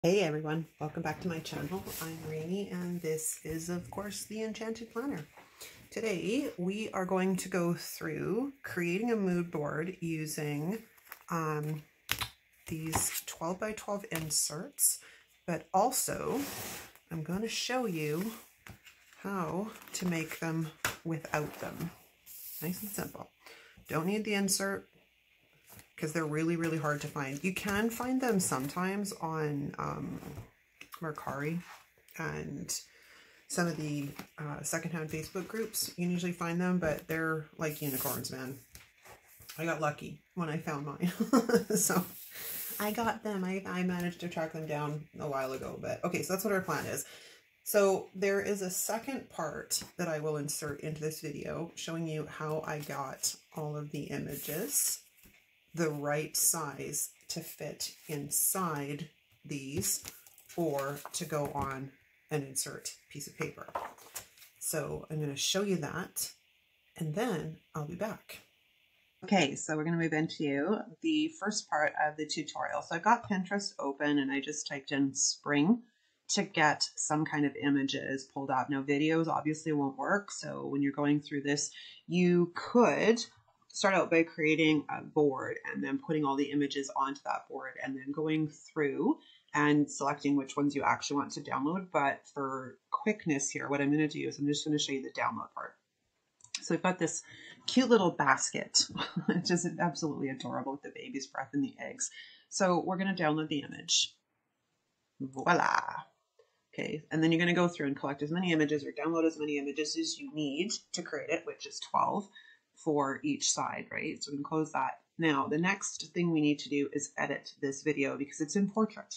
Hey everyone, welcome back to my channel. I'm Reenie and this is of course the Enchanted Planner. Today we are going to go through creating a mood board using these 12 by 12 inserts, but also I'm going to show you how to make them without them. Nice and simple. Don't need the insert, because they're really hard to find. You can find them sometimes on Mercari and some of the secondhand Facebook groups. You can usually find them, but they're like unicorns, man. I got lucky when I found mine. So I got them. I managed to track them down a while ago, but okay, so that's what our plan is. So there is a second part that I will insert into this video showing you how I got all of the images the right size to fit inside these or to go on an insert piece of paper. So I'm going to show you that and then I'll be back. Okay, so we're going to move into the first part of the tutorial. So I've got Pinterest open and I just typed in spring to get some kind of images pulled up. Now videos obviously won't work, so when you're going through this, you could start out by creating a board and then putting all the images onto that board and then going through and selecting which ones you actually want to download. But for quickness here, what I'm going to do is I'm just going to show you the download part. So we've got this cute little basket. It's just absolutely adorable with the baby's breath and the eggs. So we're going to download the image. Voila. Okay, and then you're going to go through and collect as many images or download as many images as you need to create it, which is 12. For each side, right? So we can close that. Now, the next thing we need to do is edit this video because it's in portrait.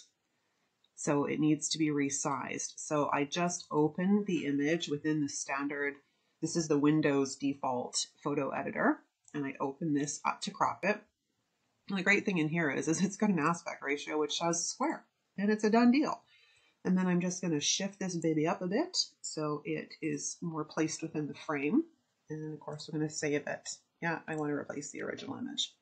So it needs to be resized. So I just opened the image within the standard, this is the Windows default photo editor, and I open this up to crop it. And the great thing in here is it's got an aspect ratio which says square, and it's a done deal. And then I'm just going to shift this baby up a bit so it is more placed within the frame. And of course, we're going to save it. Yeah, I want to replace the original image.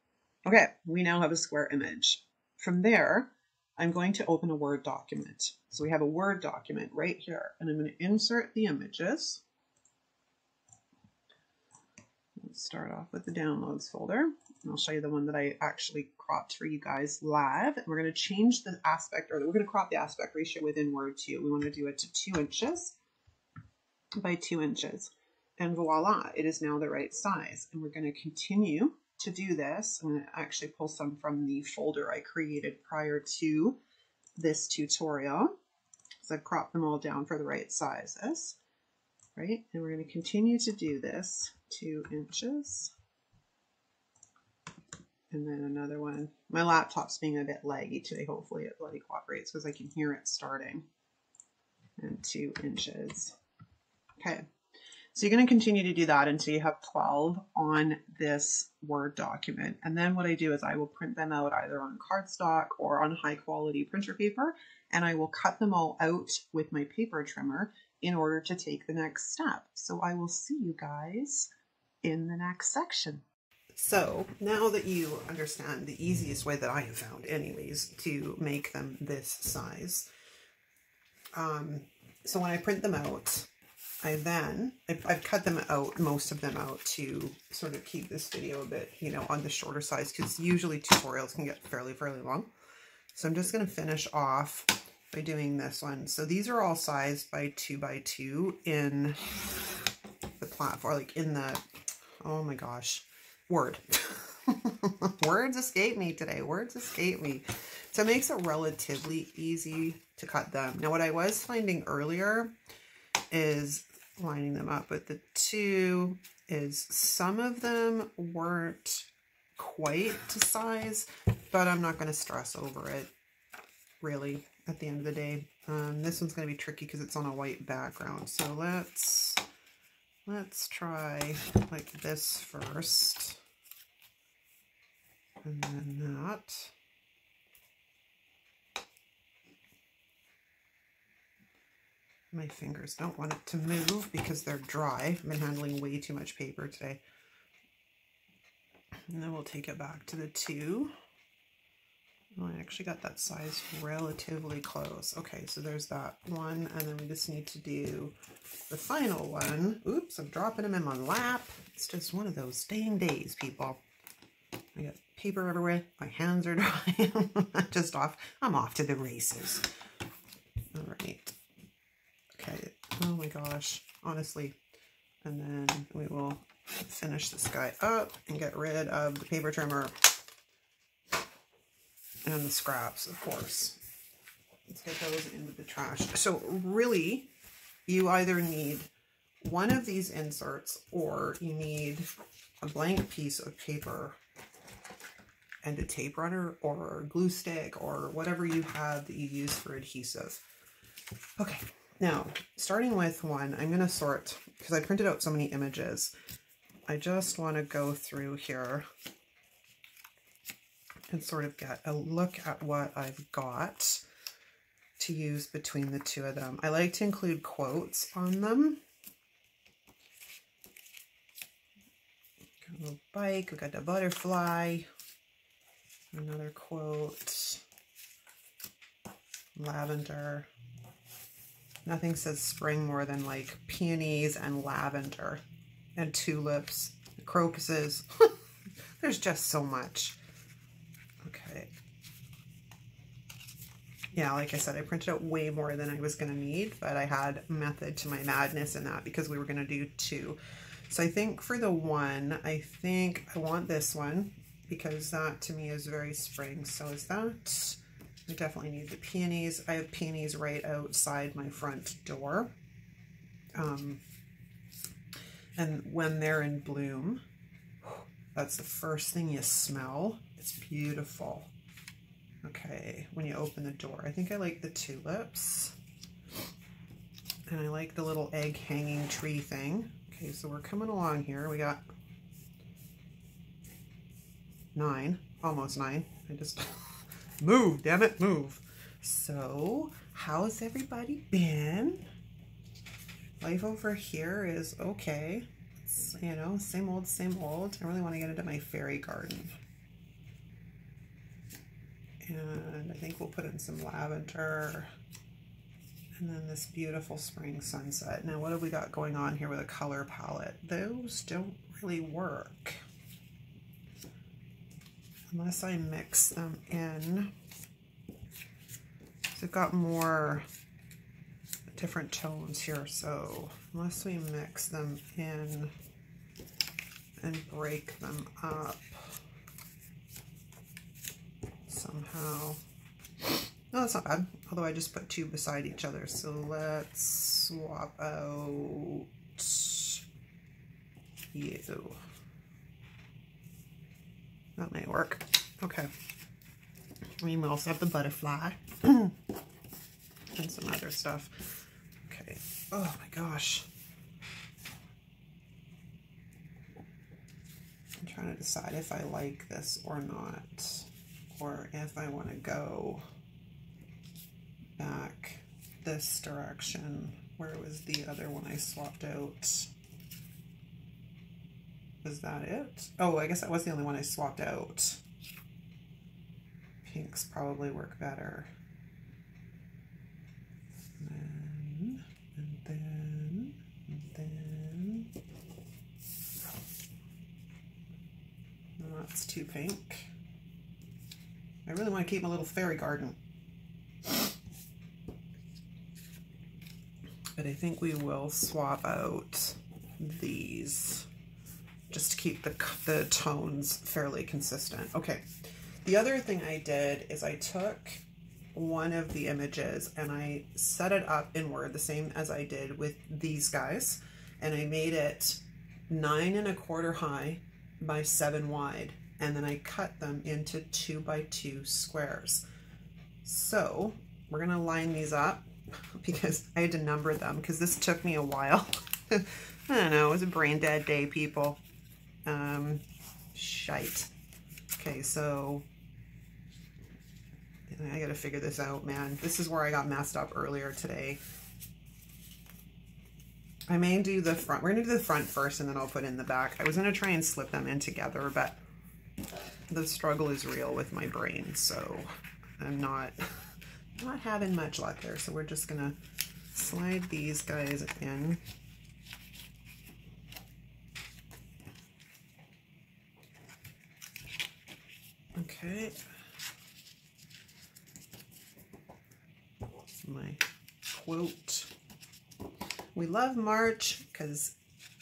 Okay, we now have a square image. From there, I'm going to open a Word document. So we have a Word document right here, and I'm going to insert the images. Let's start off with the downloads folder. And I'll show you the one that I actually cropped for you guys live. And we're going to change the aspect, or we're going to crop the aspect ratio within Word too. We want to do it to 2 inches by 2 inches. And voila, it is now the right size. And we're going to continue to do this. I'm going to actually pull some from the folder I created prior to this tutorial. So I've cropped them all down for the right sizes, right? And we're going to continue to do this 2 inches. And then another one. My laptop's being a bit laggy today. Hopefully it bloody cooperates because I can hear it starting. And 2 inches. Okay. So you're going to continue to do that until you have 12 on this Word document. And then what I do is I will print them out either on cardstock or on high quality printer paper, and I will cut them all out with my paper trimmer in order to take the next step. So I will see you guys in the next section. So now that you understand the easiest way that I have found anyways to make them this size, so when I print them out, I've cut them out, most of them out, to sort of keep this video a bit, you know, on the shorter size, because usually tutorials can get fairly long. So I'm just going to finish off by doing this one. So these are all sized by 2 by 2 in the platform, like in the, oh my gosh, Word. Words escape me today. Words escape me. So it makes it relatively easy to cut them. Now what I was finding earlier is lining them up with the 2 is some of them weren't quite to size, but I'm not going to stress over it really at the end of the day. This one's going to be tricky because it's on a white background. So let's try like this first, and then that. My fingers don't want it to move because they're dry. I've been handling way too much paper today. And then we'll take it back to the 2. Oh, I actually got that size relatively close. Okay, so there's that one, and then we just need to do the final one. Oops, I'm dropping them in my lap. It's just one of those dang days, people. I got paper everywhere. My hands are dry. I'm off to the races. All right. Okay. Oh my gosh. Honestly. And then we will finish this guy up and get rid of the paper trimmer and the scraps, of course. Let's get those into the trash. So really, you either need one of these inserts or you need a blank piece of paper and a tape runner or a glue stick or whatever you have that you use for adhesive. Okay, now starting with one, I'm going to sort, because I printed out so many images. I just want to go through here and sort of get a look at what I've got to use between the two of them. I like to include quotes on them. Got a little bike, we got the butterfly, another quote, lavender. Nothing says spring more than like peonies and lavender and tulips, crocuses. There's just so much. Okay. Yeah, like I said, I printed out way more than I was going to need, but I had method to my madness in that because we were going to do two. So I think for the one, I think I want this one because that to me is very spring. So is that... I definitely need the peonies. I have peonies right outside my front door. And when they're in bloom, that's the first thing you smell. It's beautiful. Okay, when you open the door. I think I like the tulips. And I like the little egg hanging tree thing. Okay, so we're coming along here. We got 9, almost 9. I just... Move, damn it, move. So, how's everybody been? Life over here is okay. It's, you know, same old, same old. I really want to get into my fairy garden. And I think we'll put in some lavender. And then this beautiful spring sunset. Now, what have we got going on here with a color palette? Those don't really work. Unless I mix them in. So I've got more different tones here, so unless we mix them in and break them up somehow. No, that's not bad, although I just put two beside each other. So let's swap out you. That may work. Okay. I mean, we also have the butterfly and some other stuff. Okay. Oh my gosh. I'm trying to decide if I like this or not, or if I want to go back this direction. Where was the other one I swapped out? Was that it? Oh, I guess that was the only one I swapped out. Pinks probably work better. And then. No, that's too pink. I really want to keep my little fairy garden. But I think we will swap out these, just to keep the tones fairly consistent. Okay, the other thing I did is I took one of the images and I set it up in Word the same as I did with these guys, and I made it 9 1/4 high by 7 wide, and then I cut them into 2 by 2 squares. So we're gonna line these up because I had to number them because this took me a while. I don't know, it was a brain dead day, people. Shite. Okay, so I gotta figure this out, man. This is where I got messed up earlier today. I may do the front. We're gonna do the front first and then I'll put in the back. I was gonna try and slip them in together, but the struggle is real with my brain, so I'm not having much luck there. So we're just gonna slide these guys in. Okay. My quote. We love March because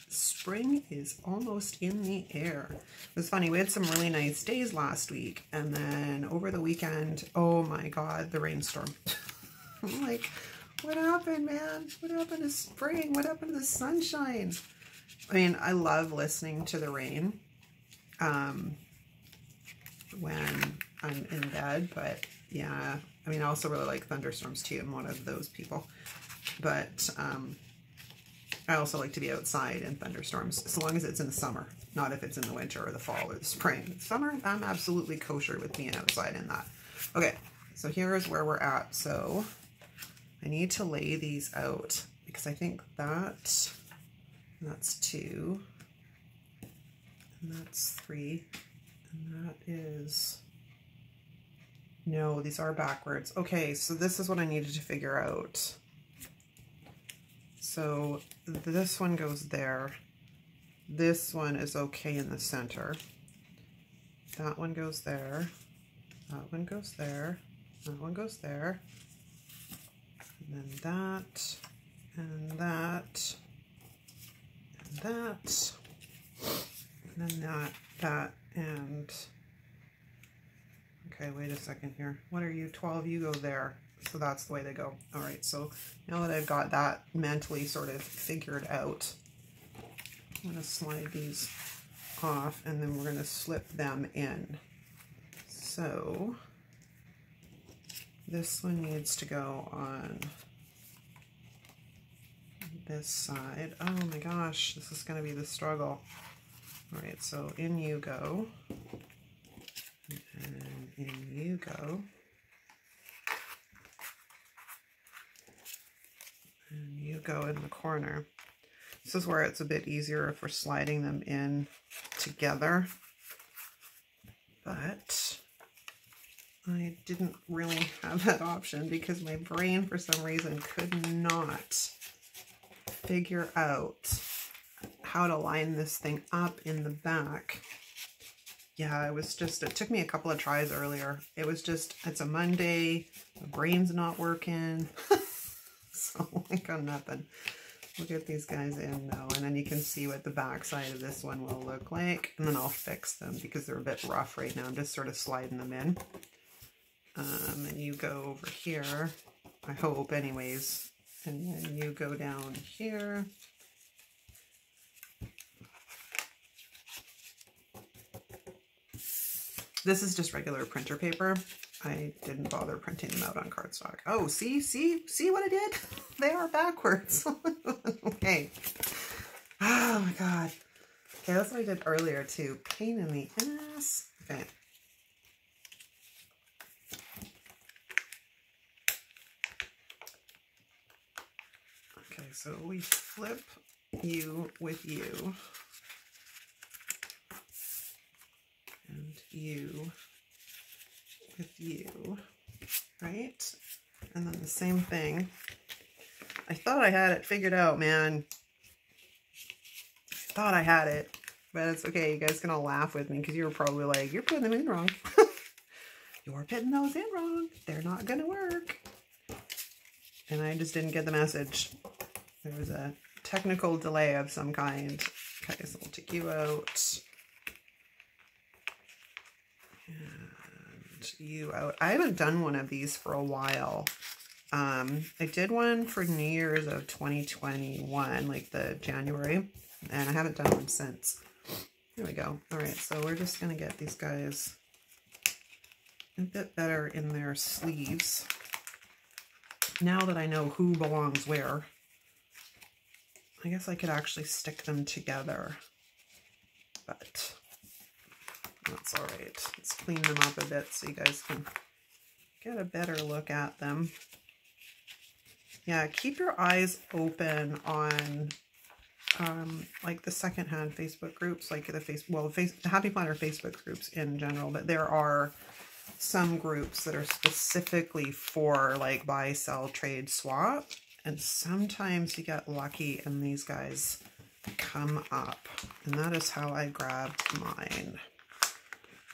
spring is almost in the air. It was funny, we had some really nice days last week, and then over the weekend, oh my god, the rainstorm. I'm like, what happened, man? What happened to spring? What happened to the sunshine? I mean, I love listening to the rain when I'm in bed, but yeah, I mean, I also really like thunderstorms too. I'm one of those people, but I also like to be outside in thunderstorms, as long as it's in the summer, not if it's in the winter or the fall or the spring. Summer, I'm absolutely kosher with being outside in that. Okay, so here is where we're at. So I need to lay these out because I think that's 2, and that's 3, and that is, no, these are backwards. Okay, so this is what I needed to figure out. So this one goes there. This one is okay in the center. That one goes there. That one goes there. That one goes there. And then that, and that, and that, and then that, and... Okay, wait a second here. What are you? 12, you go there. So that's the way they go. All right, so now that I've got that mentally sort of figured out, I'm going to slide these off, and then we're going to slip them in. So this one needs to go on this side. Oh my gosh, this is going to be the struggle. All right, so in you go, and in you go. And you go in the corner. This is where it's a bit easier if we're sliding them in together. But I didn't really have that option because my brain, for some reason, could not figure out how to line this thing up in the back. Yeah, it took me a couple of tries earlier. It was just, it's a Monday, my brain's not working. So I got nothing. We'll get these guys in now, and then you can see what the back side of this one will look like, and then I'll fix them because they're a bit rough right now. I'm just sort of sliding them in. And you go over here, I hope anyways, and then you go down here. This is just regular printer paper. I didn't bother printing them out on cardstock. Oh, see what I did? They are backwards. Okay. Oh my god. Okay, that's what I did earlier too. Pain in the ass. Okay. Okay, so we flip you with you. And you with you, right? And then the same thing. I thought I had it figured out, man. I thought I had it, but it's okay. You guys can all laugh with me because you were probably like, you're putting them in wrong. You're putting those in wrong. They're not going to work. And I just didn't get the message. There was a technical delay of some kind. Okay, so we'll take you out. And you out. I haven't done one of these for a while. I did one for New Year's of 2021, like the January, and I haven't done one since. There we go. All right, so we're just going to get these guys a bit better in their sleeves. Now that I know who belongs where, I guess I could actually stick them together, but that's all right. Let's clean them up a bit so you guys can get a better look at them. Yeah, keep your eyes open on like the secondhand Facebook groups, like the Happy Planner Facebook groups in general, but there are some groups that are specifically for like buy, sell, trade, swap, and sometimes you get lucky and these guys come up, and that is how I grabbed mine.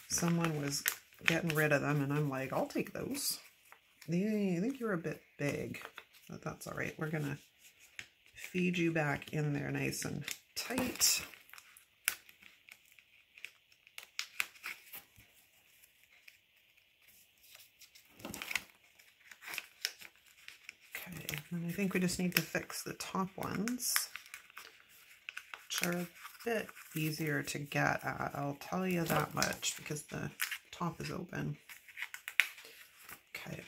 Someone was getting rid of them and I'm like, I'll take those. I think you're a bit big, but that's all right. We're gonna feed you back in there nice and tight. Okay, and I think we just need to fix the top ones, which are a bit easier to get at, I'll tell you that much, because the top is open. Okay,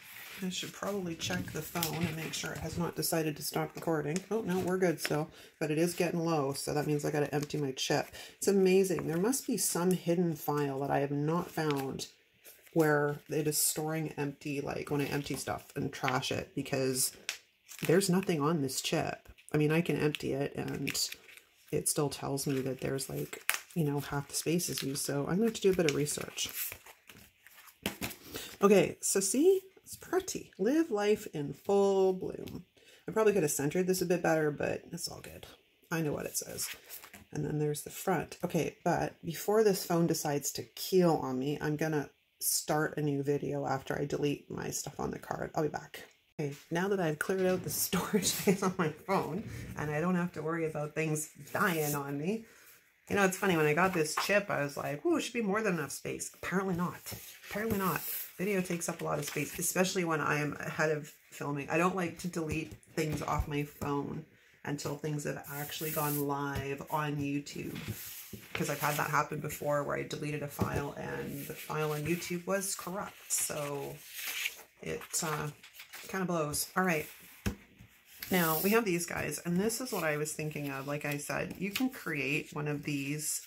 I should probably check the phone and make sure it has not decided to stop recording. Oh no, we're good still, but it is getting low, so that means I got to empty my chip. It's amazing. There must be some hidden file that I have not found where it is storing empty, like when I empty stuff and trash it, because there's nothing on this chip. I mean, I can empty it and it still tells me that there's like, you know, half the space is used. So I'm going to have to do a bit of research. Okay, so see, it's pretty. Live life in full bloom. I probably could have centered this a bit better, but it's all good. I know what it says. And then there's the front. Okay, but before this phone decides to keel on me, I'm going to start a new video after I delete my stuff on the card. I'll be back. Okay, now that I've cleared out the storage space on my phone and I don't have to worry about things dying on me. You know, it's funny, when I got this chip, I was like, oh, it should be more than enough space. Apparently not. Apparently not. Video takes up a lot of space, especially when I am ahead of filming. I don't like to delete things off my phone until things have actually gone live on YouTube, because I've had that happen before where I deleted a file and the file on YouTube was corrupt. So it kind of blows. All right. Now we have these guys, and this is what I was thinking of. Like I said, you can create one of these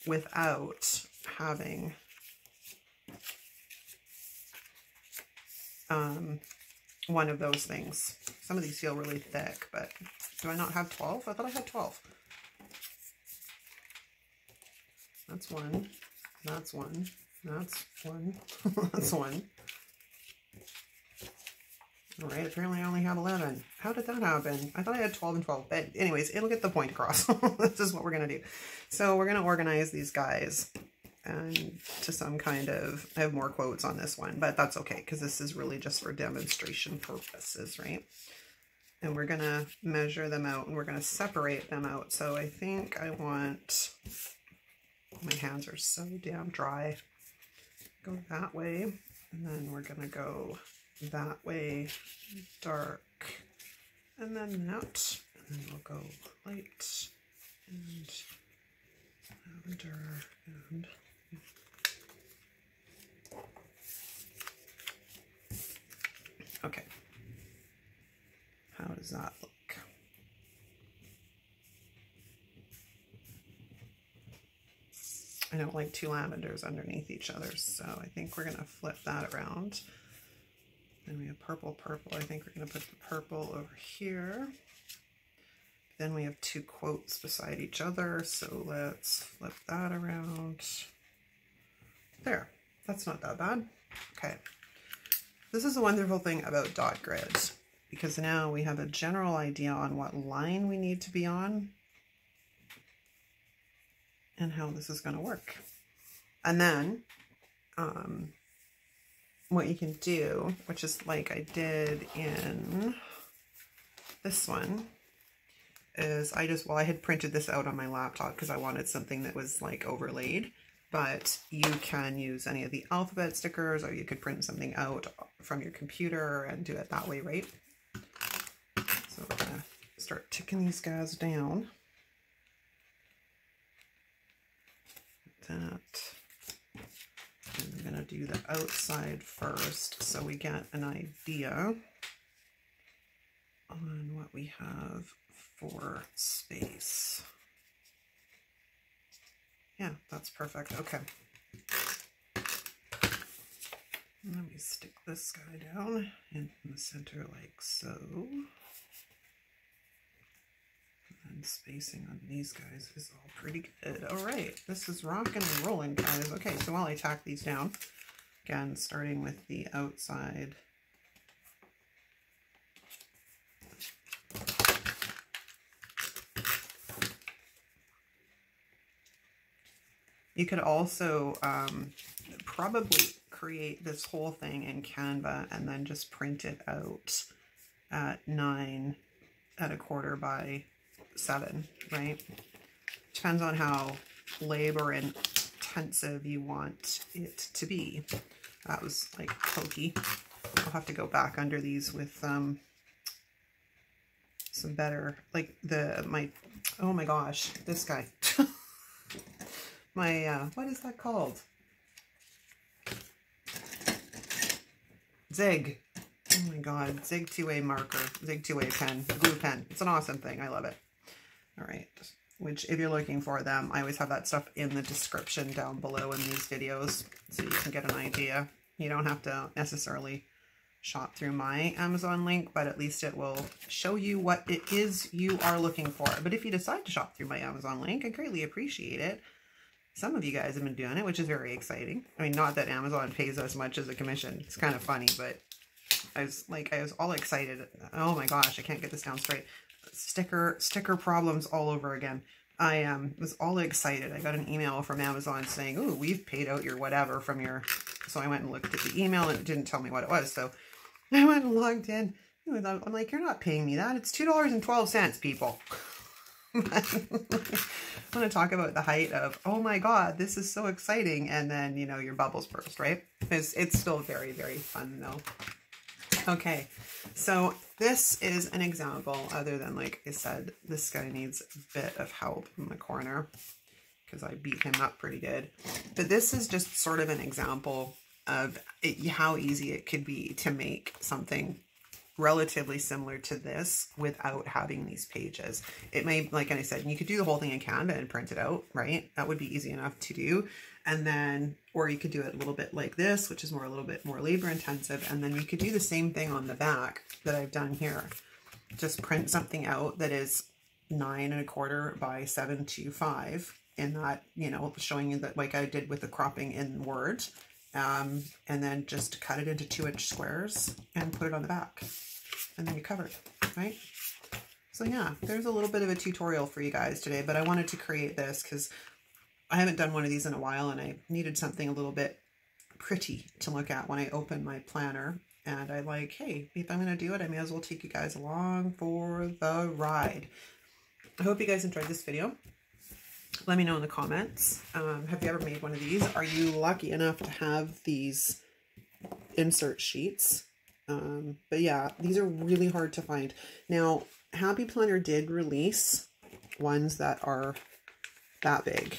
without having one of those things. Some of these feel really thick, but do I not have 12? I thought I had 12. That's one. That's one. That's one. That's one. All right, apparently I only have 11. How did that happen? I thought I had 12 and 12, but anyways, it'll get the point across. This is what we're going to do. So we're going to organize these guys and to some kind of, I have more quotes on this one, but that's okay, because this is really just for demonstration purposes, right? And we're going to measure them out and we're going to separate them out. So I think I want, my hands are so damn dry. Go that way, and then we're going to go that way, dark, and then that, and then we'll go light and lavender and okay. How does that look? I don't like two lavenders underneath each other, so I think we're gonna flip that around. Then we have purple, purple. I think we're going to put the purple over here. Then we have two quotes beside each other, so let's flip that around. There, that's not that bad. Okay, this is a wonderful thing about dot grids, because now we have a general idea on what line we need to be on and how this is going to work. And then, what you can do, which is like I did in this one, is I had printed this out on my laptop because I wanted something that was like overlaid, but you can use any of the alphabet stickers, or you could print something out from your computer and do it that way, right? So we're gonna start ticking these guys down. That. And I'm going to do the outside first so we get an idea on what we have for space. Yeah, that's perfect. Okay. Let me stick this guy down in the center like so. And spacing on these guys is all pretty good. All right, this is rocking and rolling, guys. Okay, so while I tack these down, again, starting with the outside. You could also probably create this whole thing in Canva and then just print it out at 9 1/4 by 7, right? Depends on how labor intensive you want it to be. That was like pokey. I'll have to go back under these with some better, like oh my gosh, this guy. My, what is that called? Zig. Oh my God, Zig 2A marker, Zig 2A pen, glue pen. It's an awesome thing. I love it. All right, which if you're looking for them, I always have that stuff in the description down below in these videos so you can get an idea. You don't have to necessarily shop through my Amazon link, but at least it will show you what it is you are looking for. But if you decide to shop through my Amazon link, I greatly appreciate it. Some of you guys have been doing it, which is very exciting. I mean, not that Amazon pays us much as a commission. It's kind of funny, but I was all excited. Oh my gosh, I can't get this down straight. Sticker problems all over again. I was all excited. I got an email from Amazon saying, "Ooh, we've paid out your whatever from your..." So I went and looked at the email and it didn't tell me what it was. So I went and logged in. I'm like, "You're not paying me that. It's $2.12, people." I want to talk about the height of, oh my God, this is so exciting. And then, you know, your bubbles burst, right? It's still very, very fun though. Okay, so this is an example, other than, like I said, this guy needs a bit of help in the corner because I beat him up pretty good. But this is just sort of an example of how easy it could be to make something relatively similar to this without having these pages. It may, like I said, you could do the whole thing in Canva and print it out, right? That would be easy enough to do. And then, or you could do it a little bit like this, which is a little bit more labor intensive. And then you could do the same thing on the back that I've done here. Just print something out that is 9 1/4 by 725 in that, you know, showing you that, like I did with the cropping in Word. And then just cut it into 2-inch squares and put it on the back. And then you're covered, right? So yeah, there's a little bit of a tutorial for you guys today, but I wanted to create this because I haven't done one of these in a while and I needed something a little bit pretty to look at when I open my planner. And I like, hey, if I'm going to do it, I may as well take you guys along for the ride. I hope you guys enjoyed this video. Let me know in the comments. Have you ever made one of these? Are you lucky enough to have these insert sheets? But yeah, these are really hard to find. Now, Happy Planner did release ones that are that big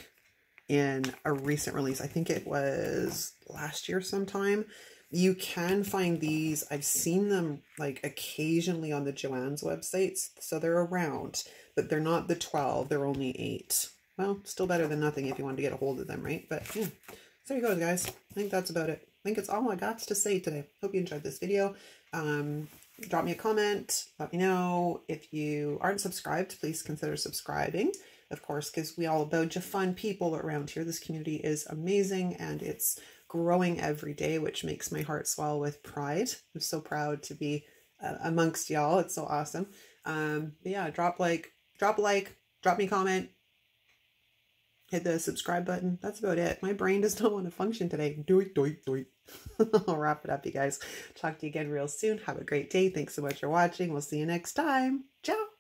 in a recent release. I think it was last year sometime. You can find these. I've seen them like occasionally on the Joann's websites. So they're around, but they're not the 12. They're only 8. Well, still better than nothing if you want to get a hold of them, right? But yeah, so there you go, guys. I think that's about it. I think it's all I got to say today. Hope you enjoyed this video. Drop me a comment. Let me know. If you aren't subscribed, please consider subscribing. Of course, because we all a bunch of fun people around here. This community is amazing and it's growing every day, which makes my heart swell with pride. I'm so proud to be amongst y'all. It's so awesome. But yeah, drop a like, drop me a comment. Hit the subscribe button. That's about it. My brain does not want to function today. Doit. I'll wrap it up, you guys. Talk to you again real soon. Have a great day. Thanks so much for watching. We'll see you next time. Ciao.